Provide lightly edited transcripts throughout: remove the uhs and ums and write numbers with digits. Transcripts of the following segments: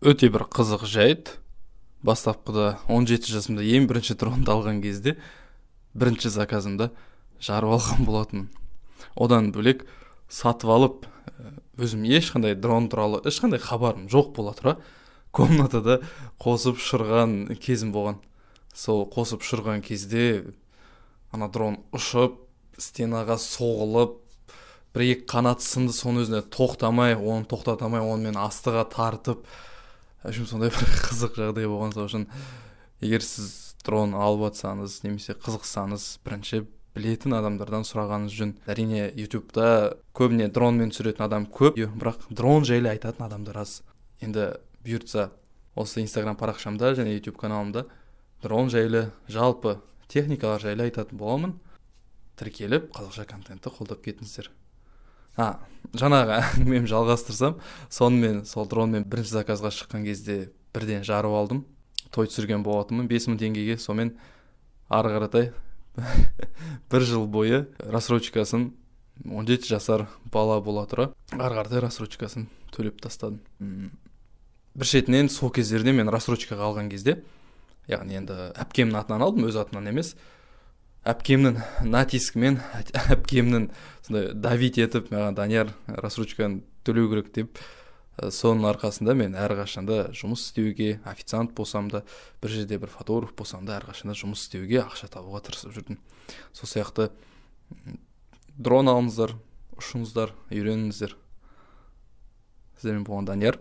өте бір қызық жайт. Бастапқыда 17 жасымда ең бірінші дронды алған кезде бірінші заказымда жарып алған болатын. Одан бөлек сатып алып, өзім ешқандай дрон туралы ешқандай хабарым жоқ бола тұра, комнатада қосып ұшырған кезім болған. Сол қосып ұшырған кезде ана дрон ұшып, стенаға соғылып, бір-екі қанат сынды, соның өзіне тоқтамай, оны тоқтатамай, онымен астыға тартып, сондай бір қызық жағдай болған. Сол үшін егер сіз дрон алып жатсаңыз, немесе қызықсаңыз, бірінші білетін адамдардан сұрағаныңыз жөн. Әрине, ютубта көбіне дронмен түсіретін адам көп, бірақ дрон жайлы айтатын адамдар аз. Енді бұйыртса осы инстаграм парақшамда және ютуб каналымда дрон жайлы, жалпы техникалар жайлы айтатын боламын. Тіркеліп, қазақша контентті қолдап кетіңіздер. Жаңағы әңгімемді жалғастырсам, сонымен сол дронмен бірінші заказға шыққан кезде бірден жарып алдым. Той түсірген болатынмын 5000 теңгеге. Сонымен ары қаратай бір жыл бойы рассрочкасын, 17 жасар бала бола тұра, ары қаратай рассрочкасын төлеп тастадым. Бір шетінен сол кездерде мен рассрочкаға алған кезде, яғни енді әпкемнің атынан алдым, өз атынан емес, әпкемнің натискімен, әпкемнің давить етіп, маған Данияр рассрочканы төлеу керек деп, соның арқасында мен әрқашанда жұмыс істеуге, официант болсам да, бір жерде бір фотограф болсам да, әрқашанда жұмыс істеуге, ақша табуға тырысып жүрдім. Сол сияқты дрон алыңыздар, ұшыңыздар, үйреніңіздер. Сіздермен болған Данияр.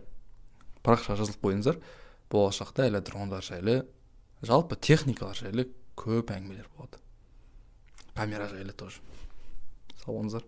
Парақша жазылып қойыңыздар. Болашақта әлі дрондар жайлы, жалпы техникалар жайлы көп әңгімелер болады. Камера жайлы тоже. Сау болыңыздар.